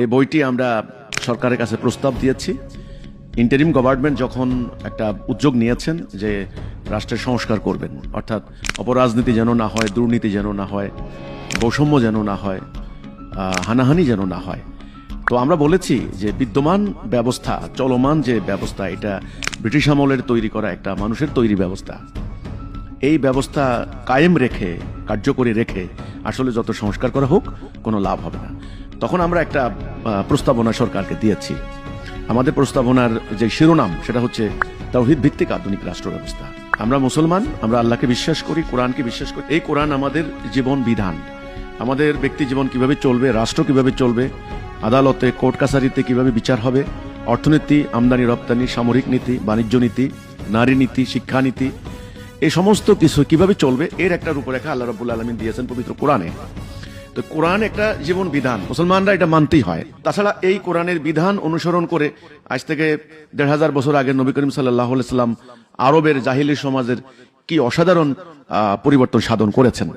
এই বইটি আমরা সরকারের কাছে প্রস্তাব দিয়েছি। ইন্টারিম গভর্নমেন্ট যখন একটা উদ্যোগ নিয়েছেন যে রাষ্ট্রের সংস্কার করবেন, অর্থাৎ অপরাজনীতি যেন না হয়, দুর্নীতি যেন না হয়, বৈষম্য যেন না হয়, হানাহানি যেন না হয়, তো আমরা বলেছি যে বিদ্যমান ব্যবস্থা, চলমান যে ব্যবস্থা, এটা ব্রিটিশ আমলের তৈরি করা একটা মানুষের তৈরি ব্যবস্থা। এই ব্যবস্থা কায়েম রেখে, কার্যকরী রেখে আসলে যত সংস্কার করা হোক কোনো লাভ হবে না। তখন আমরা একটা প্রস্তাবনা সরকারকে দিয়েছি। আমাদের প্রস্তাবনার যে শিরোনাম সেটা হচ্ছে তাওহীদ ভিত্তিক আধুনিক রাষ্ট্র ব্যবস্থা। আমরা মুসলমান, আমরা আল্লাহকে বিশ্বাস করি, কোরআনকে বিশ্বাস করি। এই কোরআন আমাদের জীবন বিধান, আমাদের ব্যক্তি জীবন কিভাবে চলবে, রাষ্ট্র কিভাবে চলবে, আদালতে, কোর্ট কাছারিতে কিভাবে বিচার হবে, অর্থনীতি, আমদানি রপ্তানি, সামরিক নীতি, বাণিজ্য নীতি, নারী নীতি, শিক্ষানীতি, এই সমস্ত কিছু কিভাবে চলবে এর একটা রূপরেখা আল্লাহ রাব্বুল আলামিন দিয়েছেন পবিত্র কোরআনে। তো কোরআন একটা জীবন বিধান, মুসলমানরা এটা মানতেই হয়। তাছাড়া এই কোরআনের বিধান অনুসরণ করে আজ থেকে ১৫০০ বছর আগে নবী করিম সাল্লাল্লাহু আলাইহি সাল্লাম আরবের জাহিলি সমাজের কি অসাধারণ পরিবর্তন সাধন করেছেন।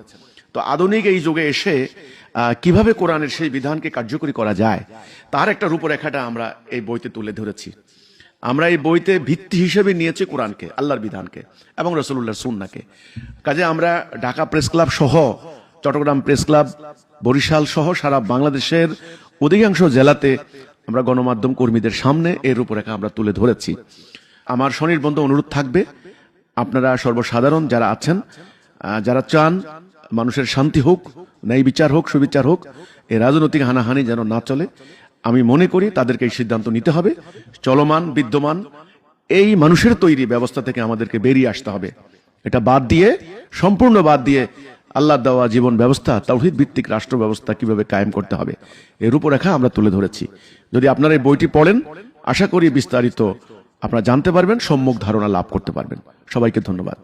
তো আধুনিক এই যুগে এসে কিভাবে কোরআনের সেই বিধানকে কার্যকরী করা যায় তার একটা রূপরেখাটা আমরা এই বইতে তুলে ধরেছি। আমরা এই বইতে ভিত্তি হিসেবে নিয়েছি কোরআনকে, আল্লাহর বিধানকে এবং রাসূলুল্লাহর সুন্নাহকে। কাজে আমরা ঢাকা প্রেস ক্লাব সহ, চট্টগ্রাম প্রেস ক্লাব, বরিশাল সহ সারা বাংলাদেশের অধিকাংশ জেলাতে আমরা গণমাধ্যম কর্মীদের সামনে এই রূপরেখা আমরা তুলে ধরেছি। আমার স্বনির্বন্ধ অনুরোধ থাকবে, আপনারা সর্বসাধারণ যারা আছেন, যারা চান মানুষের শান্তি হোক, ন্যায় বিচার হোক, সুবিচার হোক, এই রাজনৈতিক হানাহানি যেন না চলে, আমি মনে করি তাদেরকে এই সিদ্ধান্ত নিতে হবে। চলমান বিদ্যমান এই মানুষের তৈরি ব্যবস্থা থেকে আমাদেরকে বেরিয়ে আসতে হবে। এটা বাদ দিয়ে, সম্পূর্ণ বাদ দিয়ে আল্লাহ দেওয়া জীবন ব্যবস্থা, তাওহীদ ভিত্তিক রাষ্ট্র ব্যবস্থা কিভাবে কায়েম করতে হবে এর রূপরেখা আমরা তুলে ধরেছি। যদি আপনারা এই বইটি পড়েন, আশা করি বিস্তারিত আপনারা জানতে পারবেন, সম্যক ধারণা লাভ করতে পারবেন। সবাইকে ধন্যবাদ।